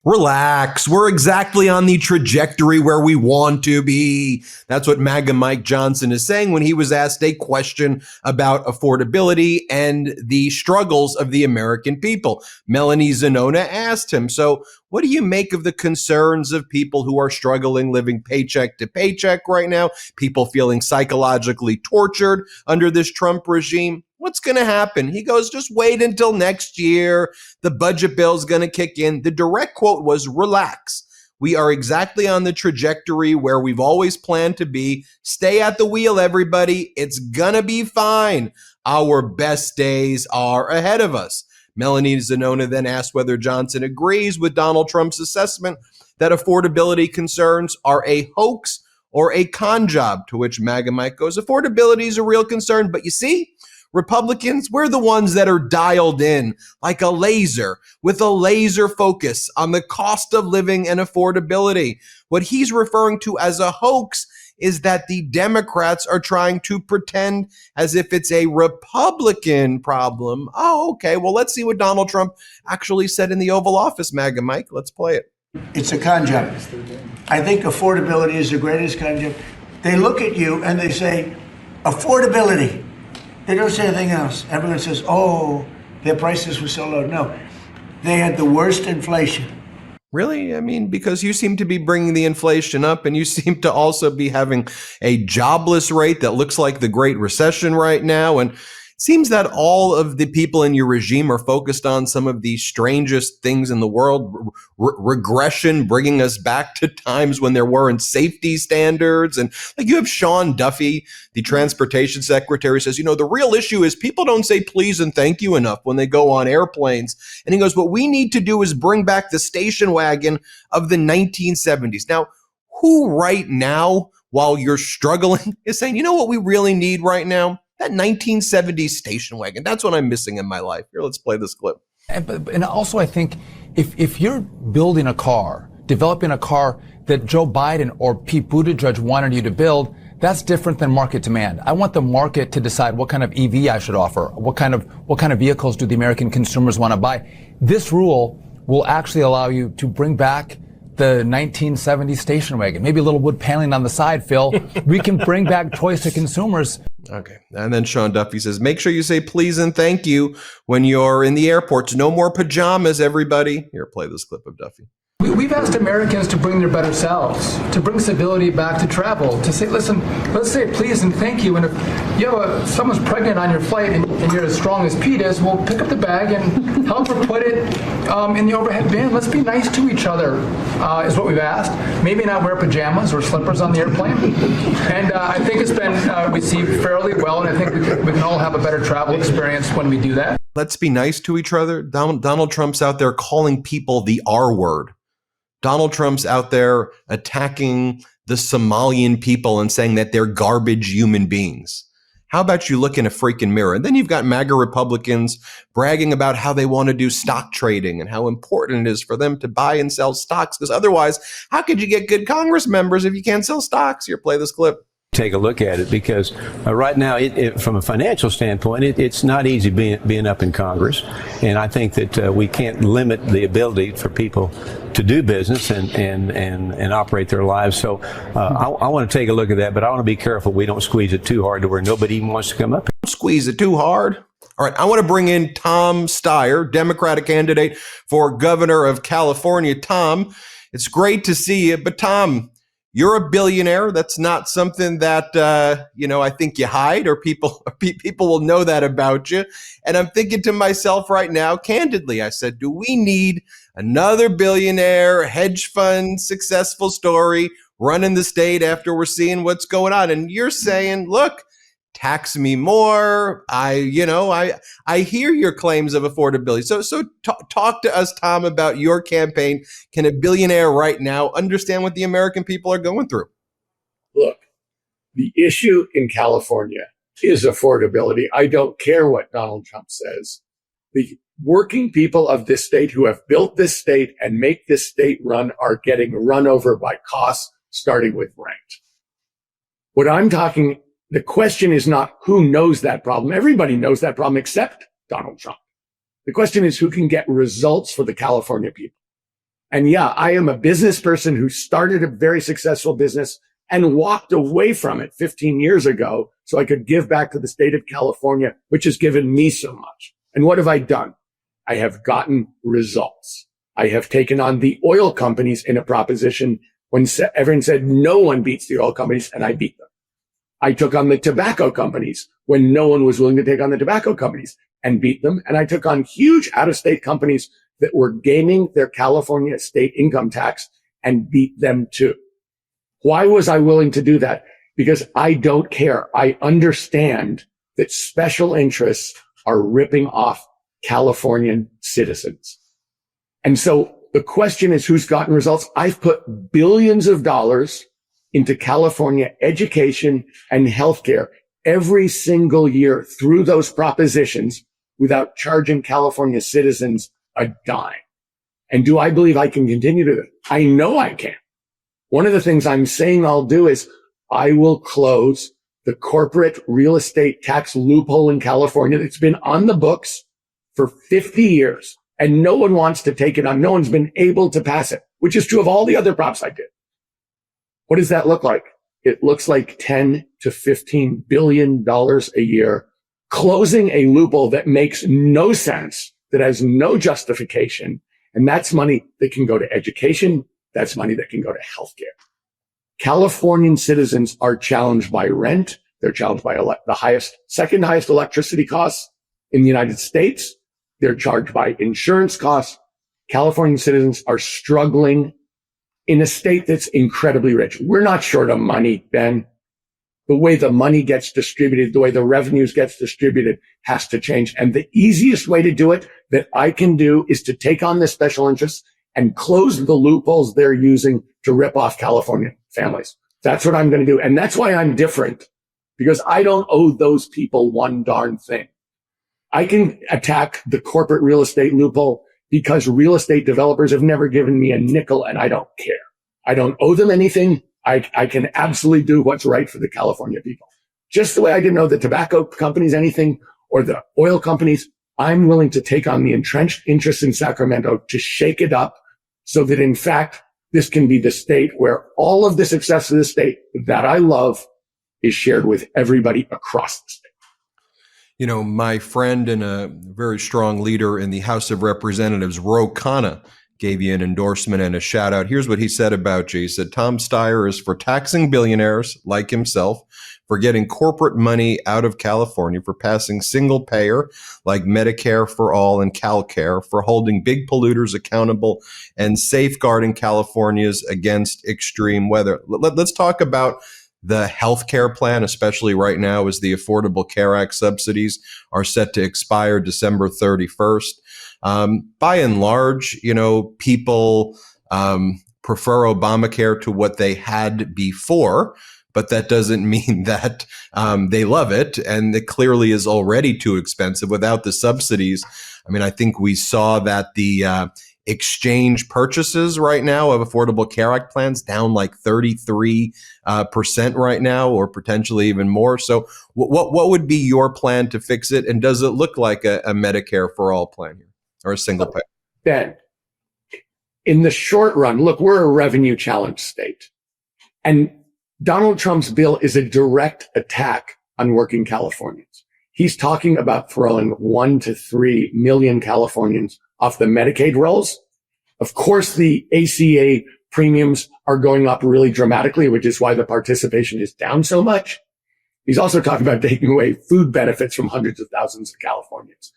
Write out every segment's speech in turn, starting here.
Relax. We're exactly on the trajectory where we want to be. That's what MAGA Mike Johnson is saying when he was asked a question about affordability and the struggles of the American people. Melanie Zanona asked him, so what do you make of the concerns of people who are struggling, living paycheck to paycheck right now, people feeling psychologically tortured under this Trump regime? What's going to happen? He goes, just wait until next year. The budget bill is going to kick in. The direct quote was, relax. We are exactly on the trajectory where we've always planned to be. Stay at the wheel, everybody. It's going to be fine. Our best days are ahead of us. Melanie Zanona then asked whether Johnson agrees with Donald Trump's assessment that affordability concerns are a hoax or a con job, to which MAGA Mike goes, affordability is a real concern, but you see, Republicans, we're the ones that are dialed in like a laser with a laser focus on the cost of living and affordability. What he's referring to as a hoax is that the Democrats are trying to pretend as if it's a Republican problem. Oh, okay. Well, let's see what Donald Trump actually said in the Oval Office, MAGA Mike. Let's play it. It's a con job. I think affordability is the greatest con job. They look at you and they say, affordability. They don't say anything else. Everyone says, oh, their prices were so low. No, they had the worst inflation. Really? I mean, because you seem to be bringing the inflation up and you seem to also be having a jobless rate that looks like the Great Recession right now. And it seems that all of the people in your regime are focused on some of the strangest things in the world. Regression, bringing us back to times when there weren't safety standards. And like you have Sean Duffy, the transportation secretary, says, you know, the real issue is people don't say please and thank you enough when they go on airplanes. And he goes, what we need to do is bring back the station wagon of the 1970s. Now, who right now, while you're struggling, is saying, you know what we really need right now? That 1970s station wagon. That's what I'm missing in my life. Here, let's play this clip. And also, I think if you're building a car, developing a car that Joe Biden or Pete Buttigieg wanted you to build, that's different than market demand. I want the market to decide what kind of EV I should offer. What kind of vehicles do the American consumers want to buy? This rule will actually allow you to bring back the 1970s station wagon, maybe a little wood paneling on the side, Phil. We can bring back choice to consumers. Okay. And then Sean Duffy says, make sure you say please and thank you when you're in the airports. No more pajamas, everybody. Here, play this clip of Duffy. We've asked Americans to bring their better selves, to bring civility back to travel, to say, listen, let's say please and thank you. And if you have someone's pregnant on your flight and you're as strong as Pete is, we'll pick up the bag and help her put it in the overhead bin. Let's be nice to each other, is what we've asked. Maybe not wear pajamas or slippers on the airplane. And I think it's been received fairly well, and I think we can all have a better travel experience when we do that. Let's be nice to each other. Donald Trump's out there calling people the R word. Donald Trump's out there attacking the Somalian people and saying that they're garbage human beings. How about you look in a freaking mirror? And then you've got MAGA Republicans bragging about how they want to do stock trading and how important it is for them to buy and sell stocks, because otherwise, how could you get good Congress members if you can't sell stocks? Here, play this clip. Take a look at it, because right now, from a financial standpoint, it's not easy being up in Congress, and I think that we can't limit the ability for people to do business and operate their lives. So I want to take a look at that, but I want to be careful we don't squeeze it too hard to where nobody even wants to come up. Don't squeeze it too hard. All right, I want to bring in Tom Steyer, Democratic candidate for governor of California. Tom, it's great to see you, but Tom, you're a billionaire. That's not something that, I think you hide, or people will know that about you. And I'm thinking to myself right now, candidly, I said, do we need another billionaire, hedge fund, successful story running the state after we're seeing what's going on? And you're saying, look, tax me more. I hear your claims of affordability. So talk to us, Tom, about your campaign. Can a billionaire right now understand what the American people are going through? Look, the issue in California is affordability. I don't care what Donald Trump says. The working people of this state who have built this state and make this state run are getting run over by costs, starting with rent. The question is not who knows that problem. Everybody knows that problem except Donald Trump. The question is who can get results for the California people. And yeah, I am a business person who started a very successful business and walked away from it 15 years ago so I could give back to the state of California, which has given me so much. And what have I done? I have gotten results. I have taken on the oil companies in a proposition when everyone said no one beats the oil companies, and I beat them. I took on the tobacco companies when no one was willing to take on the tobacco companies and beat them. And I took on huge out-of-state companies that were gaming their California state income tax and beat them too. Why was I willing to do that? Because I don't care. I understand that special interests are ripping off Californian citizens. And so the question is, who's gotten results? I've put billions of dollars into California education and healthcare every single year through those propositions without charging California citizens a dime. And do I believe I can continue to do it? I know I can. One of the things I'm saying I'll do is I will close the corporate real estate tax loophole in California that's been on the books for 50 years. And no one wants to take it on. No one's been able to pass it, which is true of all the other props I did. What does that look like? It looks like $10 to $15 billion a year, closing a loophole that makes no sense, that has no justification. And that's money that can go to education. That's money that can go to healthcare. Californian citizens are challenged by rent. They're challenged by second highest electricity costs in the United States. They're charged by insurance costs. Californian citizens are struggling in a state that's incredibly rich. We're not short of money, Ben. The way the money gets distributed, the way the revenues gets distributed has to change. And the easiest way to do it that I can do is to take on the special interests and close the loopholes they're using to rip off California families. That's what I'm going to do. And that's why I'm different, because I don't owe those people one darn thing. I can attack the corporate real estate loophole because real estate developers have never given me a nickel, and I don't care. I don't owe them anything. I can absolutely do what's right for the California people. Just the way I didn't owe the tobacco companies anything or the oil companies, I'm willing to take on the entrenched interests in Sacramento to shake it up so that, in fact, this can be the state where all of the success of the state that I love is shared with everybody across the state. You know, my friend and a very strong leader in the House of Representatives, Ro Khanna, gave you an endorsement and a shout out. Here's what he said about you. He said, Tom Steyer is for taxing billionaires like himself, for getting corporate money out of California, for passing single payer like Medicare for all and CalCare, for holding big polluters accountable and safeguarding California's against extreme weather. Let's talk about the healthcare plan, especially right now, as the Affordable Care Act subsidies are set to expire December 31st. By and large, you know, people prefer Obamacare to what they had before, but that doesn't mean that they love it. And it clearly is already too expensive without the subsidies. I mean, I think we saw that the exchange purchases right now of Affordable Care Act plans down like 33% right now, or potentially even more. So what would be your plan to fix it? And does it look like a Medicare for all plan here, or a single payer? Ben, in the short run, look, we're a revenue challenged state. And Donald Trump's bill is a direct attack on working Californians. He's talking about throwing 1 to 3 million Californians off the Medicaid rolls. Of course, the ACA premiums are going up really dramatically, which is why the participation is down so much. He's also talking about taking away food benefits from hundreds of thousands of Californians.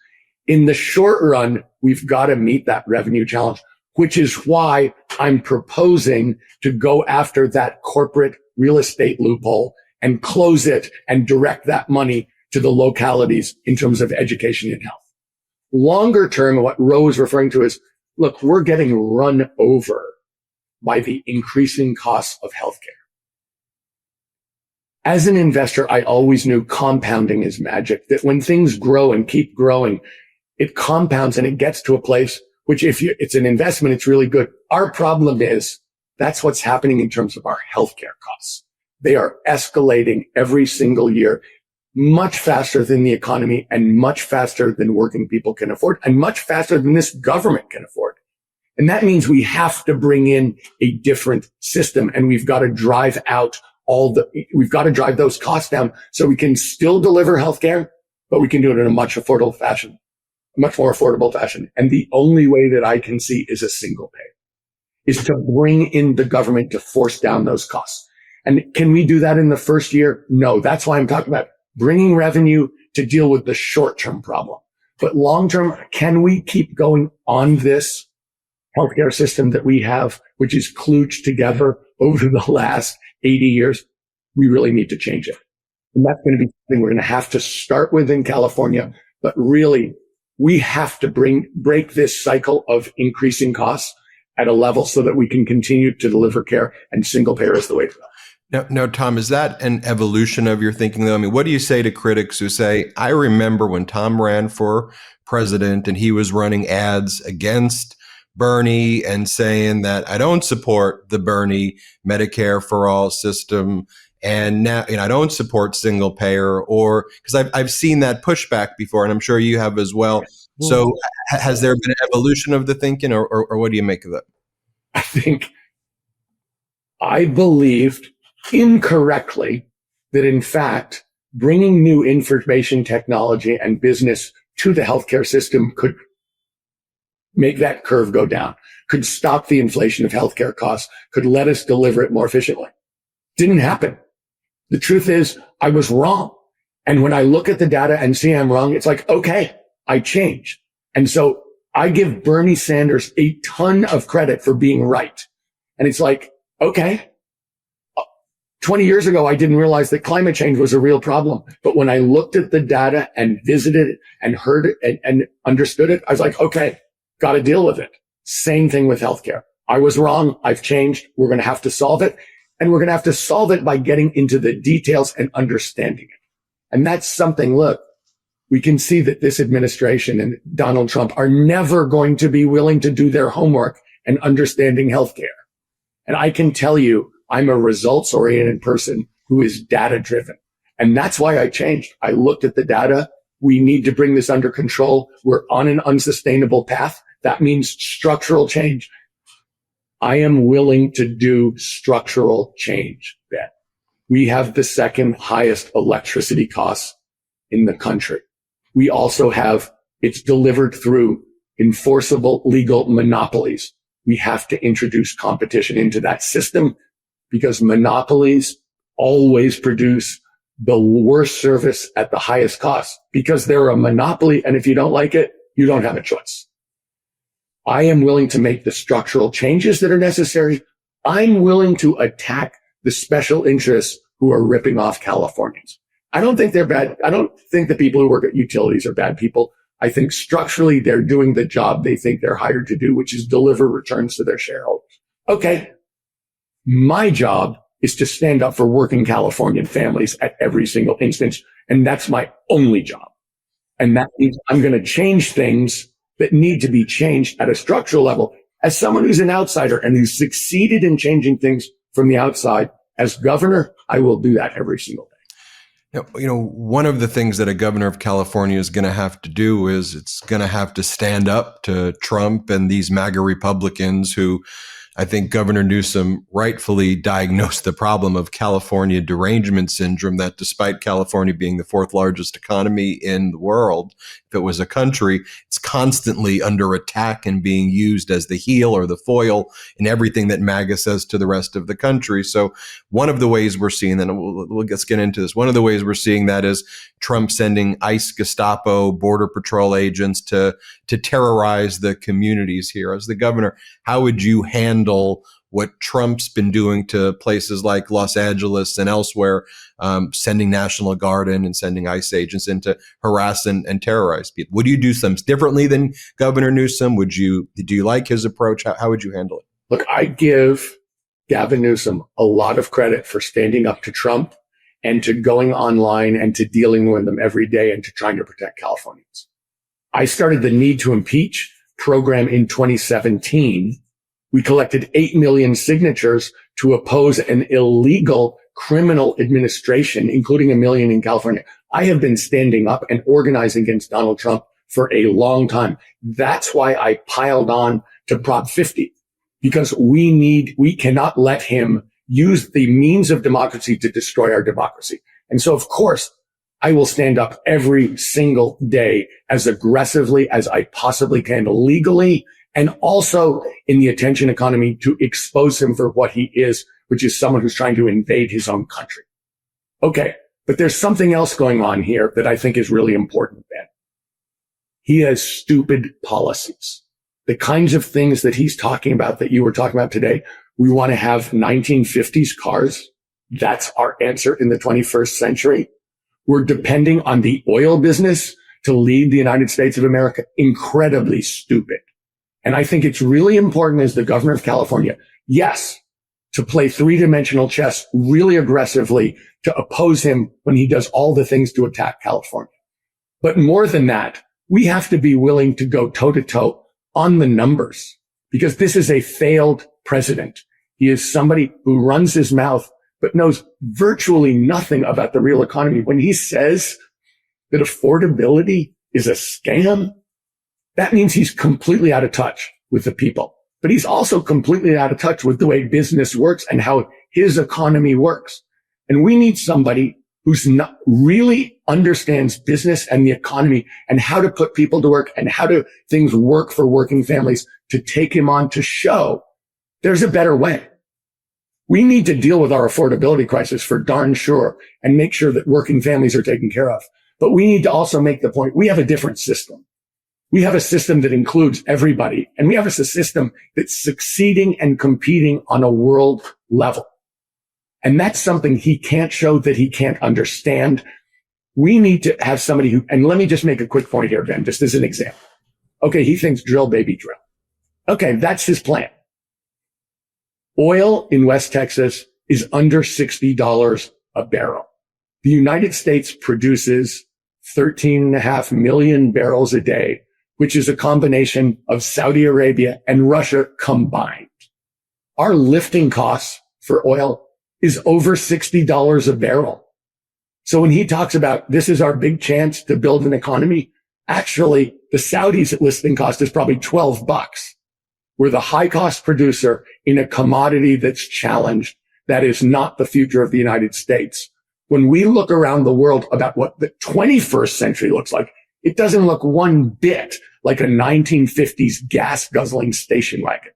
In the short run, we've got to meet that revenue challenge, which is why I'm proposing to go after that corporate real estate loophole and close it and direct that money to the localities in terms of education and health. Longer term, what Ro is referring to is, look, we're getting run over by the increasing costs of healthcare. As an investor, I always knew compounding is magic, that when things grow and keep growing, it compounds and it gets to a place which, if it's an investment, it's really good. Our problem is that's what's happening in terms of our healthcare costs. They are escalating every single year, much faster than the economy and much faster than working people can afford, and much faster than this government can afford. And that means we have to bring in a different system, and we've got to drive those costs down so we can still deliver healthcare, but we can do it in a much more affordable fashion. And the only way that I can see is a single payer, is to bring in the government to force down those costs. And can we do that in the first year? No. That's why I'm talking about bringing revenue to deal with the short-term problem. But long-term, can we keep going on this healthcare system that we have, which is kludged together over the last 80 years? We really need to change it. And that's going to be something we're going to have to start with in California. But really, we have to break this cycle of increasing costs at a level so that we can continue to deliver care, and single payer is the way to go. Now, Tom, is that an evolution of your thinking, though? I mean, what do you say to critics who say, I remember when Tom ran for president and he was running ads against Bernie and saying that I don't support the Bernie Medicare for all system. And now, I don't support single payer, or because I've seen that pushback before, and I'm sure you have as well. So has there been an evolution of the thinking, or what do you make of that? I believed incorrectly that, in fact, bringing new information technology and business to the healthcare system could make that curve go down, could stop the inflation of healthcare costs, could let us deliver it more efficiently. Didn't happen. The truth is, I was wrong. And when I look at the data and see I'm wrong, it's like, okay, I changed. And so I give Bernie Sanders a ton of credit for being right. And it's like, okay, 20 years ago, I didn't realize that climate change was a real problem. But when I looked at the data and visited it and heard it and understood it, I was like, okay, got to deal with it. Same thing with healthcare. I was wrong. I've changed. We're going to have to solve it. And we're going to have to solve it by getting into the details and understanding it. And that's something, look, we can see that this administration and Donald Trump are never going to be willing to do their homework and understanding healthcare. And I can tell you, I'm a results-oriented person who is data-driven. And that's why I changed. I looked at the data. We need to bring this under control. We're on an unsustainable path. That means structural change. I am willing to do structural change, Ben. We have the second highest electricity costs in the country. We also have, it's delivered through enforceable legal monopolies. We have to introduce competition into that system, because monopolies always produce the worst service at the highest cost, because they're a monopoly. And if you don't like it, you don't have a choice. I am willing to make the structural changes that are necessary. I'm willing to attack the special interests who are ripping off Californians. I don't think they're bad. I don't think the people who work at utilities are bad people. I think structurally they're doing the job they think they're hired to do, which is deliver returns to their shareholders. Okay. My job is to stand up for working Californian families at every single instance. And that's my only job. And that means I'm going to change things that need to be changed at a structural level. As someone who's an outsider and who's succeeded in changing things from the outside, as governor, I will do that every single day. One of the things that a governor of California is going to have to do is it's going to have to stand up to Trump and these MAGA Republicans who, I think Governor Newsom rightfully diagnosed the problem of California derangement syndrome, that despite California being the fourth largest economy in the world, if it was a country, it's constantly under attack and being used as the heel or the foil in everything that MAGA says to the rest of the country. So one of the ways we're seeing that, and let's get into this, one of the ways we're seeing that is Trump sending ICE, Gestapo, Border Patrol agents to terrorize the communities here. As the governor, how would you handle what Trump's been doing to places like Los Angeles and elsewhere, sending National Guard in and sending ICE agents in to harass and terrorize people? Would you do something differently than Governor Newsom? Do you like his approach? How would you handle it? Look, I give Gavin Newsom a lot of credit for standing up to Trump and to going online and to dealing with them every day and to trying to protect Californians. I started the Need to Impeach program in 2017. We collected 8 million signatures to oppose an illegal criminal administration, including 1 million in California. I have been standing up and organizing against Donald Trump for a long time. That's why I piled on to Prop 50 because we cannot let him use the means of democracy to destroy our democracy. And so, of course, I will stand up every single day as aggressively as I possibly can legally and also in the attention economy to expose him for what he is, which is someone who's trying to invade his own country. Okay. But there's something else going on here that I think is really important, Ben. He has stupid policies. The kinds of things that he's talking about that you were talking about today. We want to have 1950s cars. That's our answer in the 21st century. We're depending on the oil business to lead the United States of America. Incredibly stupid. And I think it's really important as the governor of California, yes, to play three-dimensional chess really aggressively to oppose him when he does all the things to attack California. But more than that, we have to be willing to go toe-to-toe on the numbers because this is a failed president. He is somebody who runs his mouth but knows virtually nothing about the real economy. When he says that affordability is a scam, that means he's completely out of touch with the people. But he's also completely out of touch with the way business works and how his economy works. And we need somebody who's not really understands business and the economy and how to put people to work and how to things work for working families to take him on to show there's a better way. We need to deal with our affordability crisis for darn sure and make sure that working families are taken care of. But we need to also make the point we have a different system. We have a system that includes everybody, and we have a system that's succeeding and competing on a world level. And that's something he can't show that he can't understand. We need to have somebody who, and let me just make a quick point here, Ben, just as an example. Okay, he thinks drill, baby, drill. Okay, that's his plan. Oil in West Texas is under $60 a barrel. The United States produces 13.5 million barrels a day, which is a combination of Saudi Arabia and Russia combined. Our lifting costs for oil is over $60 a barrel. So when he talks about this is our big chance to build an economy, actually the Saudis' listing cost is probably $12. We're the high cost producer in a commodity that's challenged. That is not the future of the United States. When we look around the world about what the 21st century looks like, it doesn't look one bit like a 1950s gas guzzling station wagon.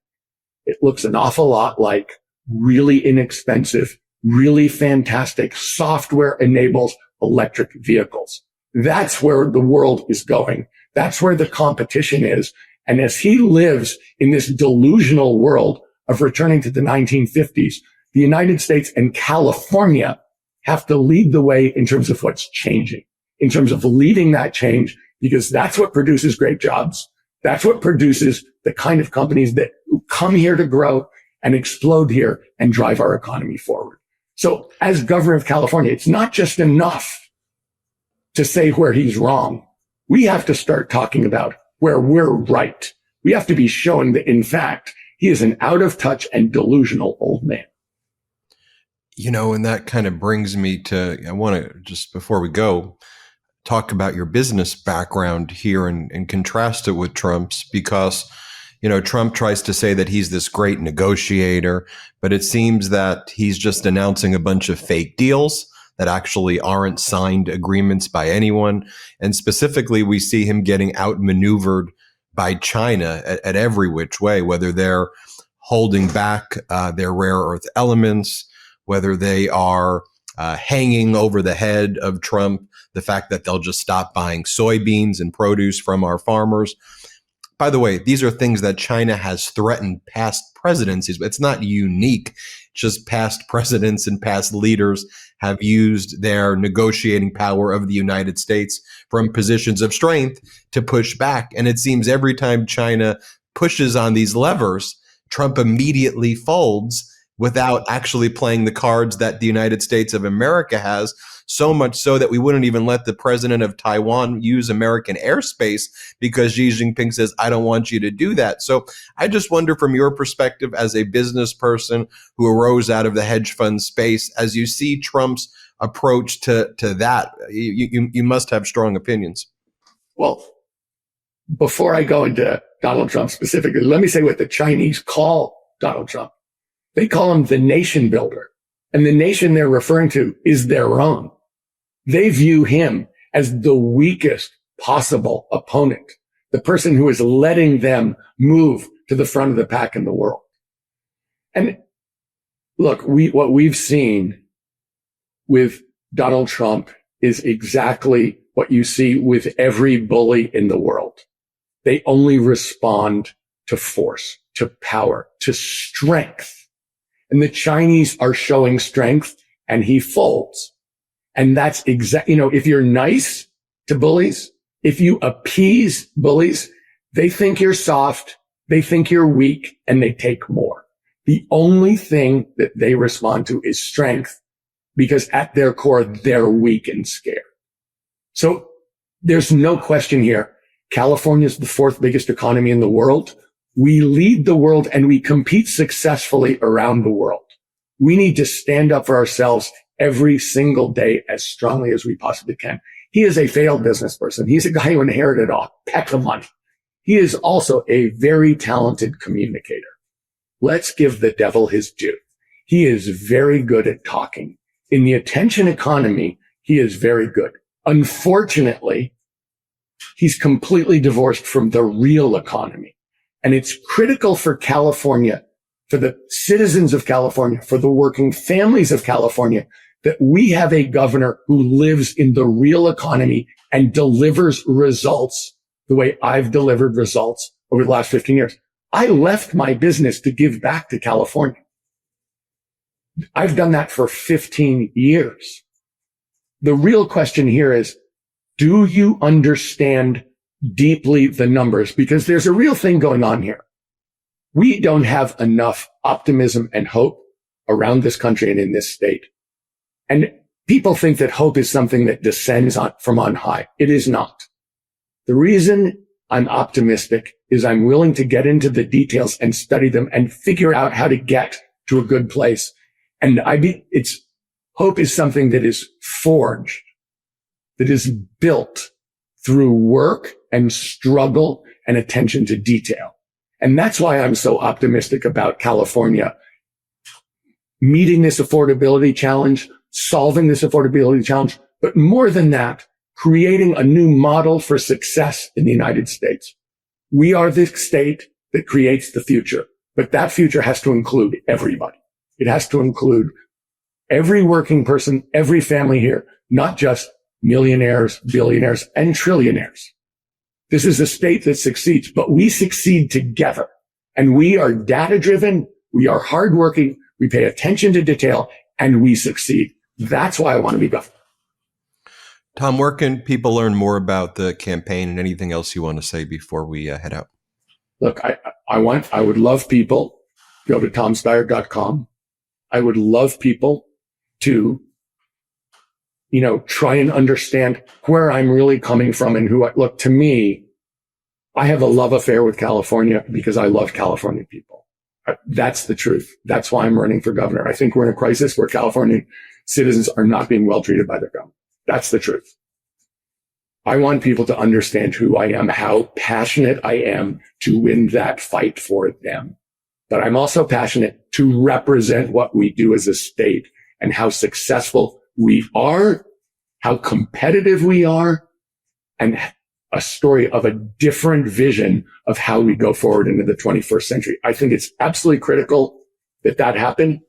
It looks an awful lot like really inexpensive, really fantastic software enables electric vehicles. That's where the world is going. That's where the competition is. And as he lives in this delusional world of returning to the 1950s, the United States and California have to lead the way in terms of what's changing, in terms of leading that change, because that's what produces great jobs. That's what produces the kind of companies that come here to grow and explode here and drive our economy forward. So as governor of California, it's not just enough to say where he's wrong. We have to start talking about where we're right. We have to be showing that, in fact, he is an out of touch and delusional old man. You know, and that kind of brings me to, I want to just before we go, talk about your business background here and contrast it with Trump's, because, you know, Trump tries to say that he's this great negotiator, but it seems that he's just announcing a bunch of fake deals that actually aren't signed agreements by anyone. And specifically, we see him getting outmaneuvered by China at every which way, whether they're holding back their rare earth elements, whether they are hanging over the head of Trump, the fact that they'll just stop buying soybeans and produce from our farmers. By the way, these are things that China has threatened past presidencies. It's not unique. Just past presidents and past leaders have used their negotiating power of the United States from positions of strength to push back. And it seems every time China pushes on these levers, Trump immediately folds without actually playing the cards that the United States of America has, so much so that we wouldn't even let the president of Taiwan use American airspace because Xi Jinping says, I don't want you to do that. So I just wonder, from your perspective as a business person who arose out of the hedge fund space, as you see Trump's approach to that, you must have strong opinions. Well, before I go into Donald Trump specifically, let me say what the Chinese call Donald Trump. They call him the nation builder. And the nation they're referring to is their own. They view him as the weakest possible opponent, the person who is letting them move to the front of the pack in the world. And look, what we've seen with Donald Trump is exactly what you see with every bully in the world. They only respond to force, to power, to strength. And the Chinese are showing strength and he folds. And that's if you're nice to bullies, if you appease bullies, they think you're soft, they think you're weak, and they take more. The only thing that they respond to is strength, because at their core, they're weak and scared. So there's no question here. California is the fourth biggest economy in the world. We lead the world and we compete successfully around the world. We need to stand up for ourselves every single day as strongly as we possibly can. He is a failed business person. He's a guy who inherited a peck of money. He is also a very talented communicator. Let's give the devil his due. He is very good at talking. In the attention economy, he is very good. Unfortunately, he's completely divorced from the real economy. And it's critical for California, for the citizens of California, for the working families of California, that we have a governor who lives in the real economy and delivers results the way I've delivered results over the last 15 years. I left my business to give back to California. I've done that for 15 years. The real question here is, do you understand deeply the numbers? Because there's a real thing going on here. We don't have enough optimism and hope around this country and in this state. And people think that hope is something that descends from on high. It is not. The reason I'm optimistic is I'm willing to get into the details and study them and figure out how to get to a good place. And hope is something that is forged, that is built through work and struggle and attention to detail. And that's why I'm so optimistic about California meeting this affordability challenge, solving this affordability challenge, but more than that, creating a new model for success in the United States. We are the state that creates the future, but that future has to include everybody. It has to include every working person, every family here, not just millionaires, billionaires, and trillionaires. This is a state that succeeds, but we succeed together. And we are data-driven, we are hardworking, we pay attention to detail, and we succeed. That's why I want to be governor. Tom, where can people learn more about the campaign and anything else you want to say before we head out? Look, I would love people to go to tomsteyer.com. I would love people to, try and understand where I'm really coming from and look, to me, I have a love affair with California because I love California people. That's the truth. That's why I'm running for governor. I think we're in a crisis where California citizens are not being well treated by their government. That's the truth. I want people to understand who I am, how passionate I am to win that fight for them. But I'm also passionate to represent what we do as a state and how successful we are, how competitive we are, and a story of a different vision of how we go forward into the 21st century. I think it's absolutely critical that happen.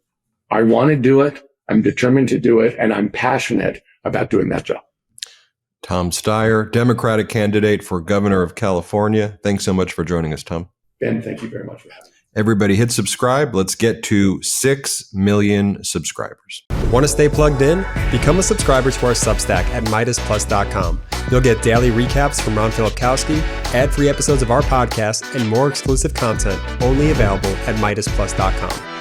I want to do it. I'm determined to do it, and I'm passionate about doing that job. Tom Steyer, Democratic candidate for governor of California. Thanks so much for joining us, Tom. Ben, thank you very much for having me. Everybody hit subscribe. Let's get to 6 million subscribers. Want to stay plugged in? Become a subscriber to our Substack at MeidasPlus.com. You'll get daily recaps from Ron Filipkowski, ad-free episodes of our podcast, and more exclusive content only available at MeidasPlus.com.